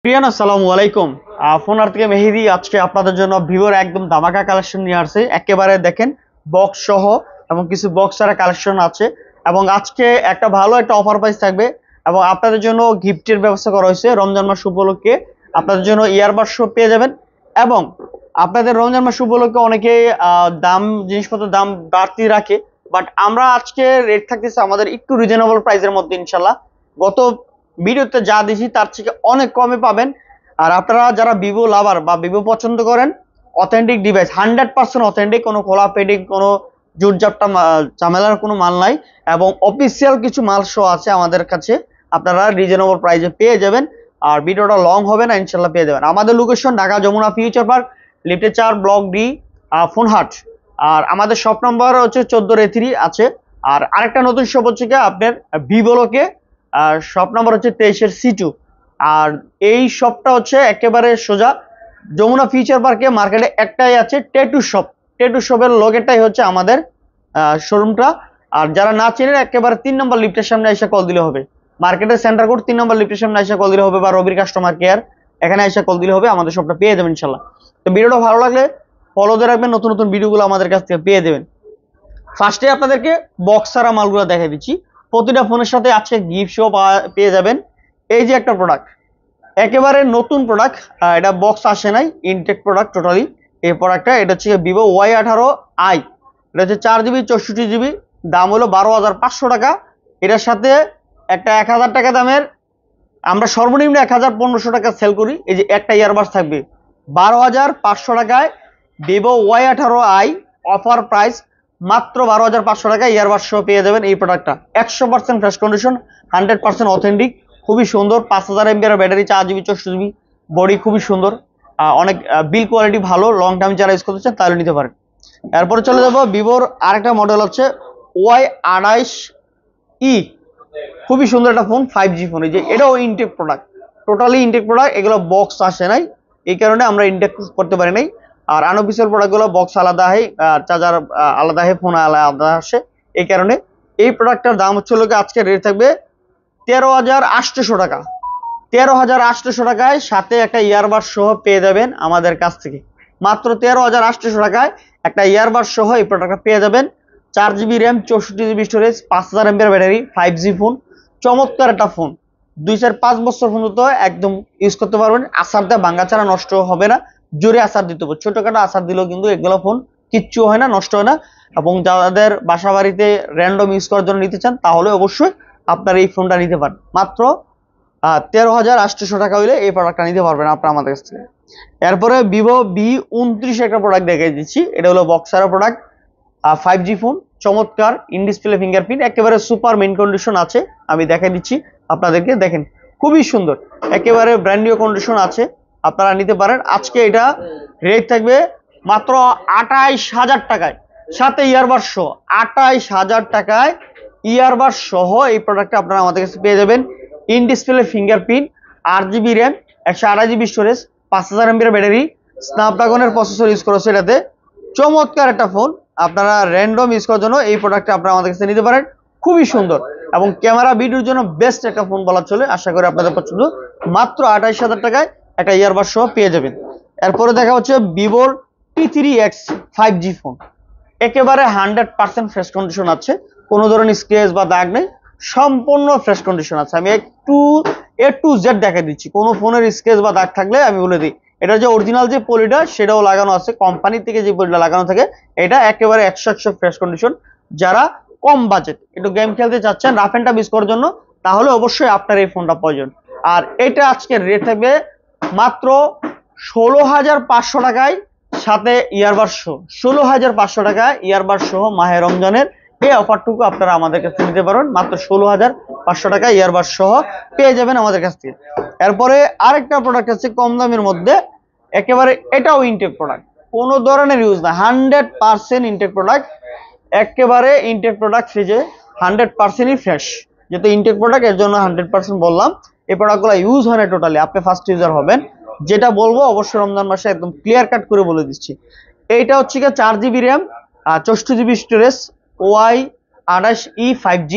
প্রিয়ান আসসালামু আলাইকুম। ফোনার থেকে মেহেদি আজকে আপনাদের জন্য ভিভোর একদম ধামাকা কালেকশন নিয়ে আসছে। একেবারে দেখেন বক্স সহ এবং কিছু বক্স ছাড়া কালেকশন আছে এবং আজকে একটা ভালো একটা অফার প্রাইস থাকবে এবং আপনাদের জন্য গিফটের ব্যবস্থা করা হয়েছে। রমজান মাস উপলক্ষে আপনাদের জন্য ইয়ারবাডস পেয়ে যাবেন এবং আপনাদের রমজান মাস উপলক্ষে অনেকে দাম জিনিসপত্রের দাম বাড়তি রাখে, বাট আমরা আজকে রেট থাকতেছে আমাদের একটু রিজনেবল প্রাইসের মধ্যে ইনশাল্লাহ। গত ভিডিওতে যা দিছি তার থেকে অনেক কমে পাবেন। আর আপনারা যারা ভিভো লাভার বা ভিভো পছন্দ করেন, অথেন্টিক ডিভাইস 100% অথেন্টিক, কোনো খোলা পেডিং কোনো জুটজাপটা ঝামেলার কোনো মাল নাই এবং অফিসিয়াল কিছু মাল শো আছে আমাদের কাছে, আপনারা রিজনেবল প্রাইসে পেয়ে যাবেন। আর ভিডিওটা লং হবে না, ইনশাল্লাহ পেয়ে যাবেন। আমাদের location Dhaka Jamuna future park, লিফটে 4, ব্লক ডি, ফোনহাট। আর আমাদের শপ নম্বর হচ্ছে 14A3 আছে। আর আরেকটা নতুন শপ হচ্ছে কি আপনার ভিভোলোকে, আর শপ নাম্বার হচ্ছে 23C2। আর এই শপটা হচ্ছে একেবারে সোজা যমুনা ফিউচার পার্কে মার্কেটে একটাই আছে, ট্যাটু শপ। ট্যাটু শপের লোকেরটাই হচ্ছে আমাদের শোরুমটা। আর যারা না চেনেন একেবারে 3 নম্বর লিফটের সামনে এসে কল দিলে হবে। মার্কেটের সেন্টার কোড 3 নম্বর লিফটের সামনে এসে কল দিলে হবে, বা রবির কাস্টমার কেয়ার এখানে এসে কল দিলে হবে, আমাদের শপটা পেয়ে যাবেন ইনশাল্লাহ। তো ভিডিওটা ভালো লাগলে ফলো দিয়ে রাখবেন, নতুন নতুন ভিডিওগুলো আমাদের কাছ থেকে পেয়ে যাবেন। ফার্স্টে আপনাদেরকে বক্স ছাড়া মালগুলো দেখাই দিচ্ছি। প্রতিটা ফোনের সাথে আজকে গিফট শো পেয়ে যাবেন। এই যে একটা প্রোডাক্ট, একেবারে নতুন প্রোডাক্ট, এটা বক্স আসে নাই, ইনটেক প্রোডাক্ট টোটালি। এই প্রোডাক্টটা এটা হচ্ছে ভিভো Y18i। এটা হচ্ছে 4GB 64GB, দাম হলো 12,500 টাকা। এটার সাথে একটা 1000 টাকা দামের, আমরা সর্বনিম্ন 1500 টাকা সেল করি, এই যে একটা ইয়ারবাডস থাকবে 12,500 টাকায়। ভিভো Y18i অফার প্রাইস মাত্র 12,500 টাকায় ইয়ারবাডস সহ পেয়ে যাবেন এই প্রোডাক্টটা। 100% ফ্রেশ কন্ডিশন, 100% অথেন্টিক, খুবই সুন্দর। 5000 mAh battery, 4GB 64GB, body খুবই সুন্দর, অনেক বিল কোয়ালিটি ভালো। লং টাইম যারা ইউজ করতে চান তাহলে নিতে পারেন। এরপরে চলে যাবো ভিভোর আরেকটা মডেল হচ্ছে Y28e। খুবই সুন্দর একটা ফোন, 5G ফোন। এই যে এটাও intact product, totally intact product. এগুলো বক্স আসে নাই, এই কারণে আমরা ইনটেক করতে পারি নাই। আর আনঅফিসিয়াল প্রোডাক্টগুলো বক্স আলাদা হয়, চার্জার আলাদা হয়, ফোন আলাদা আসে, এই কারণে। এই প্রোডাক্টটার দাম হচ্ছে লোকে আজকে রেট থাকবে 13,800 টাকা। 13,800 টাকায় সাথে একটা ইয়ারবাড সহ পেয়ে যাবেন আমাদের কাছ থেকে। মাত্র 13,800 টাকায় একটা ইয়ারবাড সহ এই প্রোডাক্টটা পেয়ে যাবেন। 4GB RAM, 64GB storage, 5000 mAh battery, 5G phone, চমৎকার একটা ফোন। 2-4-5 বছর পর্যন্ত একদম ইউজ করতে পারবেন। আসার দেওয়া ভাঙ্গা ছাড়া নষ্ট হবে না, জোরে আসার দিতে হবে। ছোটখাটো আসার দিলেও কিন্তু এগুলো ফোন কিচ্ছু হয় না, নষ্ট হয় না। এবং যাদের বাসা বাড়িতে র্যান্ডম ইউজ করার জন্য নিতে চান তাহলে অবশ্যই আপনার এই ফোনটা নিতে পারেন। মাত্র 13,800 টাকা হইলে এই প্রোডাক্টটা নিতে পারবেন আপনার আমাদের কাছ থেকে। এরপরে ভিভো V29 একটা প্রোডাক্ট দেখাই দিচ্ছি। এটা হলো বক্সার প্রোডাক্ট, 5G ফোন, চমৎকার, ইন ডিসপ্লে ফিঙ্গারপ্রিন্ট, একেবারে সুপার মেইন কন্ডিশন আছে। আমি দেখাই দিচ্ছি আপনাদেরকে, দেখেন খুবই সুন্দর, একেবারে ব্র্যান্ড নিউ কন্ডিশন আছে, আপনারা নিতে পারেন। আজকে এটা রেট থাকবে মাত্র 28,000 টাকায়, সাথে ইয়ারবাড সহ। 28,000 টাকায় ইয়ারবাড সহ এই প্রোডাক্টটা আপনারা আমাদের কাছে পেয়ে যাবেন। In display fingerprint, 8GB RAM, 128GB storage, 5000 mAh battery, স্ন্যাপড্রাগনের প্রসেসর ইউজ করেছে এটাতে। চমৎকার একটা ফোন, আপনারা র্যান্ডম ইউজ করার জন্য এই প্রোডাক্টটা আপনারা আমাদের কাছে নিতে পারেন। খুবই সুন্দর এবং ক্যামেরা ভিডিওর জন্য বেস্ট একটা ফোন বলা চলে। আশা করি আপনাদের পছন্দ। মাত্র 28,000 টাকায় একটা ইয়ারবাড সহ পেয়ে যাবেন। এরপরে দেখা হচ্ছে ভিভোর T3X 5G ফোন, একেবারে 100% ফ্রেশ কন্ডিশন আছে, কোনো ধরনের স্ক্র্যাচ বা দাগ নেই, সম্পূর্ণ ফ্রেশ কন্ডিশন আছে। আমি একটু A to Z দেখা দিচ্ছি, কোনো ফোনের স্ক্র্যাচ বা দাগ থাকলে আমি বলে দিই। এটা যে অরিজিনাল যে পলিটা সেটাও লাগানো আছে, কোম্পানি থেকে যে পলিটা লাগানো থাকে এটা একেবারে 100% ফ্রেশ কন্ডিশন। যারা কম বাজেট একটু গেম খেলতে চাচ্ছেন, রাফ এন্ড টাফ ইউজ করার জন্য, তাহলে অবশ্যই আপনার এই ফোনটা প্রয়োজন। আর এটা আজকে রেট থাকবে মাত্র 16,500 টাকায়, সাথে ইয়ারবাড সহ। 16,500 টাকায় ইয়ারবাড সহ মাহে রমজানের এই অফারটুকু আপনারা আমাদের কাছ থেকে নিতে পারেন। মাত্র 16,500 টাকা ইয়ারবাড সহ পেয়ে যাবেন আমাদের কাছ থেকে। এরপরে আরেকটা প্রোডাক্ট আছে কম দামের মধ্যে, একেবারে এটাও ইনটেক প্রোডাক্ট, কোনো ধরনের ইউজ না, 100% ইনটেক প্রোডাক্ট, একেবারে ইনটেক প্রোডাক্ট, ফ্রিজে 100%ই ফ্রেশ। যেহেতু ইনটেক প্রোডাক্ট এর জন্য 100% বললাম। এই প্রোডাক্টগুলো ইউজ হয় না টোটালি, আপনি ফার্স্ট ইউজার হবেন। যেটা বলবো অবশ্যই রমজান মাসে একদম ক্লিয়ার কাট করে বলে দিচ্ছি। এইটা হচ্ছে কি 4GB RAM, 64GB storage, Y28E 5G,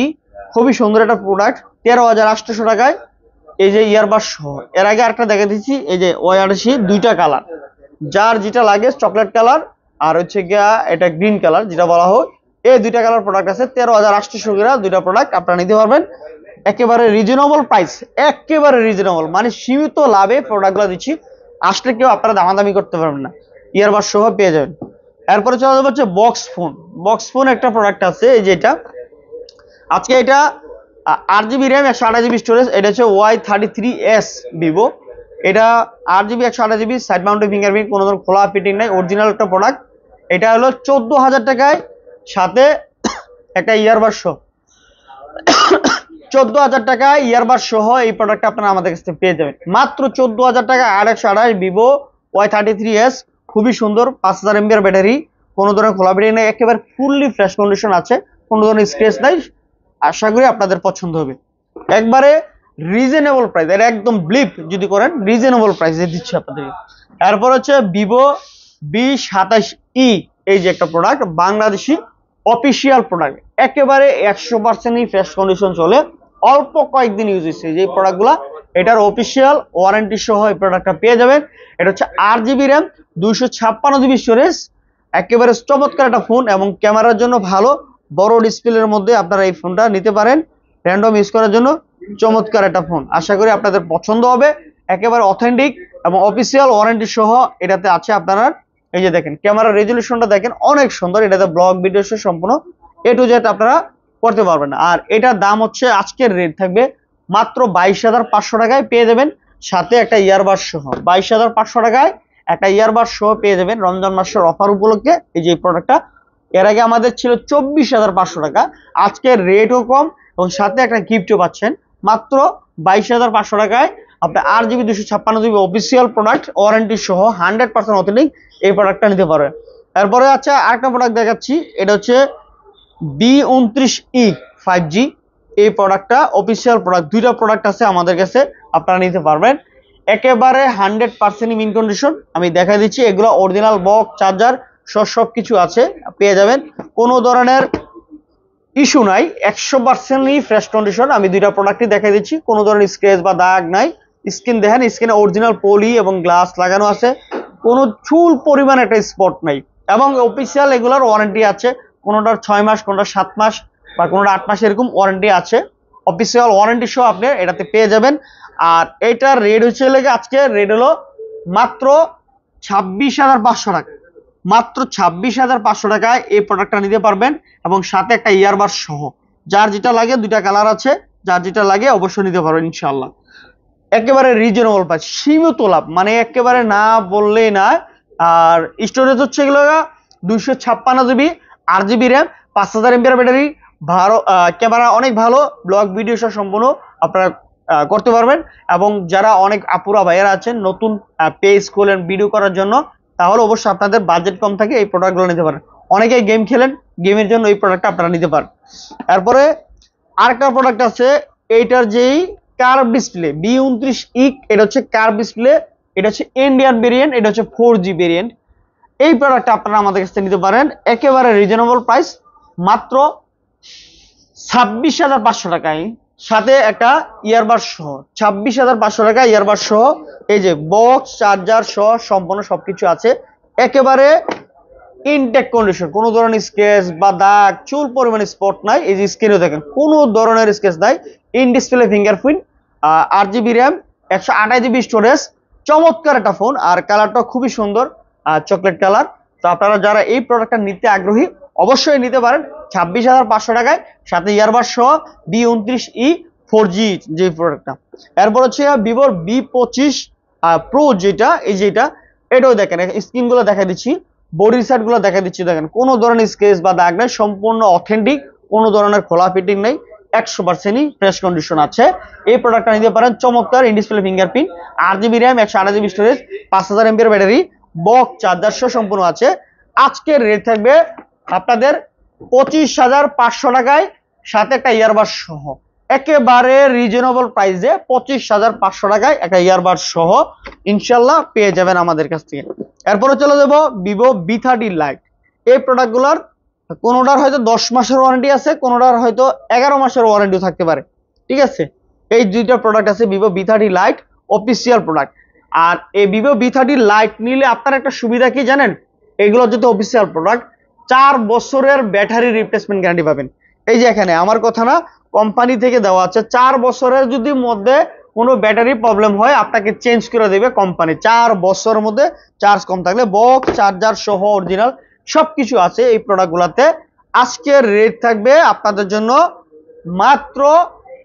খুবই সুন্দর একটা প্রোডাক্ট। 13,800 টাকায় এই যে ইয়ারবাড সহ। এর আগে আরেকটা দেখে দিচ্ছি, এই যে ওয়াই88 দুইটা কালার, যার যেটা লাগে চকলেট কালার আর হচ্ছে গিয়া এটা গ্রিন কালার যেটা বলা হয়, এই দুইটা কালার প্রোডাক্ট আছে 13,800 করে দুইটা প্রোডাক্ট আপনারা নিতে পারবেন একেবারে রিজনেবল প্রাইস, একেবারে রিজনেবল মানে সীমিত লাভে প্রোডাক্টগুলো দিচ্ছি, আসলে কেউ আপনারা দামাদামি করতে পারবেন না, ইয়ারবাড সহ পেয়ে যাবেন। এরপরে চলে যাবে হচ্ছে বক্স ফোন। বক্স ফোন একটা প্রোডাক্ট আছে, এই যে এটা আজকে এটা 8GB র্যাম 128GB স্টোরেজ, এটা হচ্ছে Y33s ভিভো, এটা 8GB 128GB side mounted fingerprint, কোনো ধরনের খোলা ফিটিং নাই, অরিজিনাল একটা প্রোডাক্ট। এটা হলো 14,000 টাকায় সাথে একটা ইয়ারবাড সহ, 14,000 টাকায় ইয়ারবাড সহ এই প্রোডাক্টটা আপনারা আমাদের কাছ থেকে পেয়ে যাবেন মাত্র 14,000 টাকা। 828 ভিভো Y33s, খুবই সুন্দর, 5000 mAh ব্যাটারি, কোনো ধরনের খোলা ব্যাটারি নেই, একেবারে ফুললি ফ্রেশ কন্ডিশন আছে, কোনো ধরনের স্ক্র্যাচ নাই। আশা করি আপনাদের পছন্দ হবে, একবারে রিজনেবল প্রাইস, এটা একদম ব্লিপ যদি করেন রিজনেবল প্রাইসে দিচ্ছি আপনাদের। এরপর হচ্ছে ভিভো V27e, এই যে একটা প্রোডাক্ট বাংলাদেশি অফিসিয়াল প্রোডাক্ট, একেবারে 100% ফ্রেশ কন্ডিশন চলে, অল্প কয়েকদিন ইউজ হয়েছে যে প্রোডাক্টগুলো, এটার অফিসিয়াল ওয়ারেন্টি সহ এই প্রোডাক্টটা পেয়ে যাবেন। এটা হচ্ছে 8GB র্যাম 256GB স্টোরেজ, একেবারে চমৎকার একটা ফোন এবং ক্যামেরার জন্য ভালো, বড় ডিসপ্লের মধ্যে আপনারা এই ফোনটা নিতে পারেন র্যান্ডম ইউজ করার জন্য, চমৎকার একটা ফোন, আশা করি আপনাদের পছন্দ হবে, একেবারে অথেন্টিক এবং অফিসিয়াল ওয়ারেন্টি সহ এটাতে আছে আপনারা। এই যে দেখেন ক্যামেরার রেজলিউশনটা দেখেন অনেক সুন্দর, এটাতে ব্লগ ভিডিও সহ সম্পূর্ণ এ টু জেড আপনারা করতে পারবেন। আর এটার দাম হচ্ছে আজকের রেট থাকবে মাত্র 22,500 টাকায় পেয়ে যাবেন, সাথে একটা ইয়ারবাড সহ 22,500 টাকায় একটা ইয়ারবাড সহ পেয়ে যাবেন রমজান মাসের অফার উপলক্ষে এই যে প্রোডাক্টটা। এর আগে আমাদের ছিল 24,500 টাকা, আজকের রেটও কম এবং সাথে একটা গিফটও পাচ্ছেন মাত্র 22,500 টাকায়। আপনি 8GB 256GB official product warranty সহ 100% অথেন্টিক এই প্রোডাক্টটা নিতে পারবেন। এরপরে আচ্ছা আরেকটা প্রোডাক্ট দেখাচ্ছি, এটা হচ্ছে B29e 5G, এই প্রোডাক্টটা অফিসিয়াল প্রোডাক্ট, দুইটা প্রোডাক্ট আছে আমাদের কাছে, আপনারা নিতে পারবেন একেবারে 100% মিন কন্ডিশন। আমি দেখা দিচ্ছি এগুলো অরিজিনাল বক্স চার্জার সবকিছু আছে, পেয়ে যাবেন, কোনো ধরনের ইস্যু নাই, 100% ফ্রেশ কন্ডিশন। আমি দুইটা প্রোডাক্টই দেখাই দিচ্ছি, কোনো ধরনের স্ক্র্যাচ বা দাগ নাই, স্ক্রিন দেখেন, স্ক্রিনে অরিজিনাল পলি এবং গ্লাস লাগানো আছে, কোনো চুল পরিমাণ একটা স্পট নাই এবং অফিসিয়াল এগুলোর ওয়ারেন্টি আছে, কোনোটার 6 মাস, কোনোটা 7 মাস বা কোনোটা 8 মাস এরকম ওয়ারেন্টি আছে, অফিসিয়াল ওয়ারেন্টি সহ আপনি এটাতে পেয়ে যাবেন। আর এটার রেট হচ্ছে লেগে আজকে রেট হলো মাত্র 26,500 টাকা, মাত্র 26,500 টাকায় এই প্রোডাক্টটা নিতে পারবেন এবং সাথে একটা ইয়ারবাড সহ, যার যেটা লাগে দুইটা কালার আছে, যার যেটা লাগে অবশ্যই নিতে পারবেন ইনশাআল্লাহ, একেবারে রিজনেবল প্রাইস, সীমিত লাভ মানে একেবারে না বললেই না। আর স্টোরেজ হচ্ছে এগুলো 256GB 8GB RAM 5000 mAh battery, ভালো ক্যামেরা অনেক ভালো, ব্লগ ভিডিও সহ সম্পূর্ণ আপনারা করতে পারবেন। এবং যারা অনেক আপুরা ভাইয়েরা আছেন নতুন পেজ খোলেন ভিডিও করার জন্য, তাহলে অবশ্যই আপনাদের বাজেট কম থাকে এই প্রোডাক্টগুলো নিতে পারেন, অনেকেই গেম খেলেন, গেমের জন্য এই প্রোডাক্টটা আপনারা নিতে পারেন। এরপরে আরেকটা প্রোডাক্ট আছে, এইটার যেই কার্ভ ডিসপ্লে B29e, এটা হচ্ছে কার্ভ ডিসপ্লে, এটা হচ্ছে ইন্ডিয়ান ভেরিয়েন্ট, এটা হচ্ছে 4G ভেরিয়েন্ট, এই প্রোডাক্টটা আপনারা আমাদের কাছ থেকে নিতে পারেন একেবারে রিজনেবল প্রাইস মাত্র 26,500 টাকায়, সাথে একটা ইয়ারবাড সহ 26,500 টাকা ইয়ারবাড সহ, এই যে বক্স চার্জার সহ সম্পূর্ণ সবকিছু আছে, একেবারে ইনটেক কন্ডিশন, কোনো ধরনের স্ক্র্যাচ বা দাগ চুল পরিমাণ স্পট নাই, এই যে স্ক্রিনে দেখেন কোনো ধরনের স্ক্র্যাচ নাই, in display fingerprint, 8GB RAM 128GB storage, চমৎকার একটা ফোন আর কালারটা খুবই সুন্দর চকলেট কালার। তো আপনারা যারা এই প্রোডাক্টটা নিতে আগ্রহী অবশ্যই নিতে পারেন 26,500 টাকায়, সাথে ইয়ারবাড সহ B29e 4G যে প্রোডাক্টটা। এরপর হচ্ছে ভিভোর B25 প্রো, যেটা এই যেটা, এটাও দেখেন স্ক্রিন গুলো দেখা দিচ্ছি, বডির সাইড গুলো দেখা দিচ্ছি, দেখেন কোনো ধরনের স্ক্র্যাচ বা দাগ নাই, সম্পূর্ণ অথেন্টিক, কোনো ধরনের খোলা ফিটিং নেই, 100% ফ্রেশ কন্ডিশন আছে। এই প্রোডাক্টটা নিতে পারেন, চমৎকার in display fingerprint, 8GB RAM 128GB storage, 5000 mAh battery, box charger সহ সম্পূর্ণ আছে। আজকের রেট থাকবে আপনাদের 25,500 টাকায়, সাথে একটা ইয়ারবাড সহ, একেবারে রিজনেবল প্রাইসে 25,500 টাকায় একটা ইয়ারবাড সহ ইনশাল্লাহ পেয়ে যাবেন আমাদের কাছ থেকে। এরপরে চলে যাবো ভিভো V30 লাইট, এই প্রোডাক্টগুলোর কোনোটার হয়তো 10 মাসের ওয়ারেন্টি আছে, কোনোটার হয়তো 11 মাসের ওয়ারেন্টি থাকতে পারে, ঠিক আছে। এই দুইটা প্রোডাক্ট আছে Vivo V30 lite official product. আর এই ভিভো V30 লাইট নিলে আপনার একটা সুবিধা কি জানেন, এগুলো যেহেতু অফিসিয়াল প্রোডাক্ট 4 বছরের ব্যাটারি রিপ্লেসমেন্ট গ্যারান্টি পাবেন। এই যে এখানে আমার কথা না, কোম্পানি থেকে দেওয়া আছে 4 বছরের যদি মধ্যে কোনো ব্যাটারি প্রবলেম হয় আপনাকে চেঞ্জ করে দেবে কোম্পানি। 4 বছরের মধ্যে চার্জ কম থাকলে বক্স চার্জার সহ অরিজিনাল সবকিছু আছে এই প্রোডাক্টগুলোতে। আজকের রেট থাকবে আপনাদের জন্য মাত্র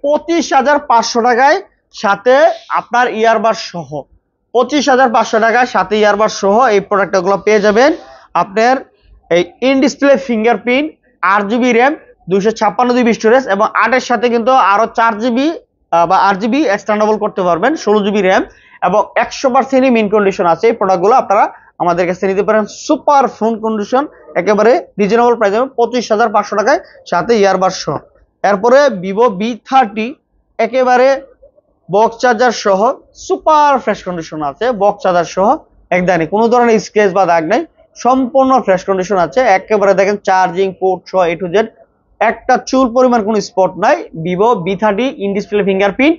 25,500 টাকায়, সাথে আপনার ইয়ারবাড সহ 25,500 টাকায় সাথে ইয়ারবাড সহ এই প্রোডাক্টগুলো পেয়ে যাবেন। আপনার এই in display fingerprint, 8GB RAM, 256GB storage এবং 8 এর সাথে কিন্তু আরো 4GB বা 8GB এক্সটেন্ডেবল করতে পারবেন, 16GB র্যাম এবং 100% মিন কন্ডিশন আছে। এই প্রোডাক্টগুলো আপনারা আমাদের কাছে নিতে পারেন সুপার ফোন কন্ডিশন, একেবারে রিজনেবল প্রাইসে 25,500 টাকায় সাথে ইয়ারবাড সহ। এরপরে ভিভো V30 একেবারে বক্স চার্জার সহ সুপার ফ্রেশ কন্ডিশন আছে, বক্স চার্জার সহ একদমই কোনো ধরনের স্ক্র্যাচ বা দাগ নাই, সম্পূর্ণ ফ্রেশ কন্ডিশন আছে। একেবারে দেখেন চার্জিং পোর্ট সহ A to Z, একটা চুল পরিমাণ কোনো স্পট নাই। Vivo V30 in display fingerprint,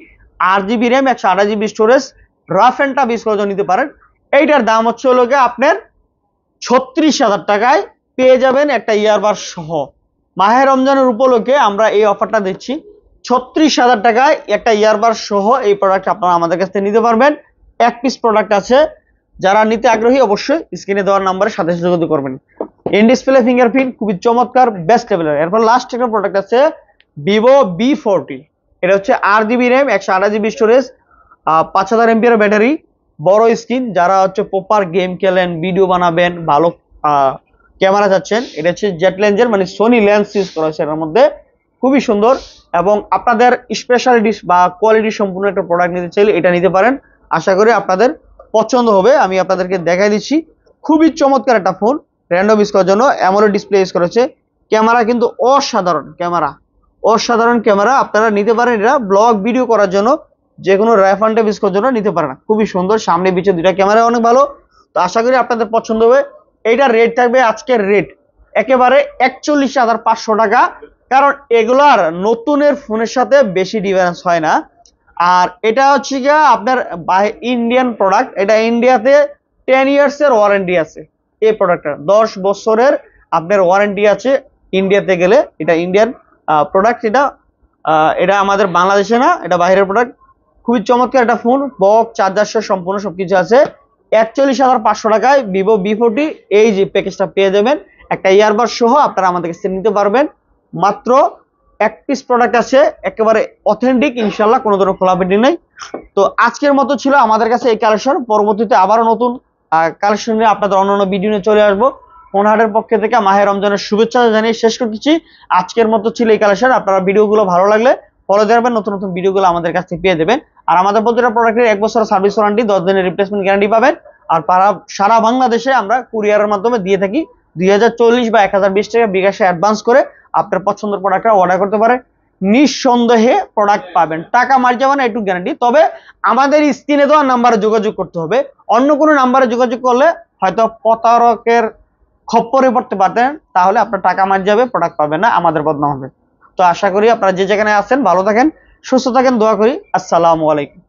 8GB RAM, 128GB storage, rough and tough use করার জন্য নিতে পারেন। এইটার দাম হচ্ছে হলো আপনার 36,000 টাকায় পেয়ে যাবেন একটা ইয়ারবাড সহ। মাহে রমজানের উপলক্ষে আমরা এই অফারটা দিচ্ছি, 36,000 টাকায় একটা ইয়ারবাড সহ এই প্রোডাক্ট আপনারা আমাদের কাছ থেকে নিতে পারবেন। এক পিস প্রোডাক্ট আছে, যারা নিতে আগ্রহী অবশ্যই স্ক্রিনে দেওয়ার নাম্বারে সাথে যোগাযোগ করবেন। ইন ডিসপ্লে ফিঙ্গারপ্রিন্ট খুবই চমৎকার, বেস্ট লেভেলের। এরপর লাস্ট একটা প্রোডাক্ট আছে ভিভো V40, এটা হচ্ছে 8GB RAM, 128GB storage, 5000 mAh battery, বড় স্ক্রিন। যারা হচ্ছে প্রপার গেম খেলেন, ভিডিও বানাবেন, ভালো ক্যামেরা চাচ্ছেন, এটা হচ্ছে জেট লেন্সের মানে সোনি লেন্স ইউজ করা হয়েছে এর মধ্যে, খুবই সুন্দর। এবং আপনাদের স্পেশালিটি বা কোয়ালিটি সম্পূর্ণ একটা প্রোডাক্ট নিতে চাইলে এটা নিতে পারেন, আশা করি আপনাদের পছন্দ হবে। আমি আপনাদেরকে দেখাই দিচ্ছি, খুবই চমৎকার একটা ফোন, র্যান্ডম ইউজ করার জন্য অ্যামোলেড ডিসপ্লে ইউজ করেছে। ক্যামেরা কিন্তু অসাধারণ ক্যামেরা, অসাধারণ ক্যামেরা, আপনারা নিতে পারেন এটা ব্লগ ভিডিও করার জন্য, যে কোনো র্যাপ অ্যান্ড ইউজ করার জন্য নিতে পারেন। খুবই সুন্দর, সামনে পিছনে দুইটা ক্যামেরা অনেক ভালো, তো আশা করি আপনাদের পছন্দ হবে। এইটার রেট থাকবে আজকের রেট একেবারে 41,500 টাকা, কারণ এগুলার নতুনের ফোনের সাথে বেশি ডিফারেন্স হয় না। আর এটা হচ্ছে গিয়া আপনার ইন্ডিয়ান প্রোডাক্ট, এটা ইন্ডিয়াতে 10 ইয়ার্স এর ওয়ারেন্টি আছে। এই প্রোডাক্টটা 10 বছরের আপনার ওয়ারেন্টি আছে ইন্ডিয়াতে গেলে। এটা ইন্ডিয়ান প্রোডাক্ট, এটা আমাদের বাংলাদেশে না, এটা বাইরের প্রোডাক্ট। খুবই চমৎকার একটা ফোন, বক্স চার্জার সহ সম্পূর্ণ সবকিছু আছে। 41,500 টাকায় ভিভো V40 এই যে প্যাকেজটা পেয়ে যাবেন, একটা ইয়ারবাড সহ আপনারা আমাদের কাছে নিতে পারবেন। মাত্র এক পিস প্রোডাক্ট আছে, একেবারে অথেন্টিক, ইনশাল্লাহ কোনো ধরনের খোলাপাটি নেই। তো আজকের মতো ছিল আমাদের কাছে এই কালেকশন, পরবর্তীতে আবারও নতুন কালেকশন নিয়ে আপনাদের অন্যান্য ভিডিও নিয়ে চলে আসবো। ফোনহাটের পক্ষে থেকে মাহে রমজানের শুভেচ্ছা জানিয়ে শেষ করতেছি। আজকের মতো ছিল এই কালেকশন, আপনারা ভিডিওগুলো ভালো লাগলে ফলো দেবেন, নতুন নতুন ভিডিওগুলো আমাদের কাছ থেকে পেয়ে দেবেন। আর আমাদের প্রতিটা প্রোডাক্টের 1 বছর সার্ভিস ওয়ারেন্টি, 10 দিনের রিপ্লেসমেন্ট গ্যারান্টি পাবেন। আর সারা বাংলাদেশে আমরা কুরিয়ারের মাধ্যমে দিয়ে থাকি। 2040 বা 1020 টাকা বিকাশে অ্যাডভান্স করে আপনার পছন্দের প্রোডাক্টটা অর্ডার করতে পারে, নিঃসন্দেহে প্রোডাক্ট পাবেন, টাকা মার যাবে না, একটু গ্যারান্টি। তবে আমাদের স্ক্রিনে দেওয়া নাম্বারে যোগাযোগ করতে হবে, অন্য কোনো নাম্বারে যোগাযোগ করলে হয়তো প্রতারকের খপ্পরে পড়তে পারতেন, তাহলে আপনার টাকা মার যাবে, প্রোডাক্ট পাবেন না, আমাদের বদনাম হবে। তো আশা করি আপনারা যে যেখানে আছেন ভালো থাকেন, সুস্থ থাকেন, দোয়া করি। আসসালামু আলাইকুম।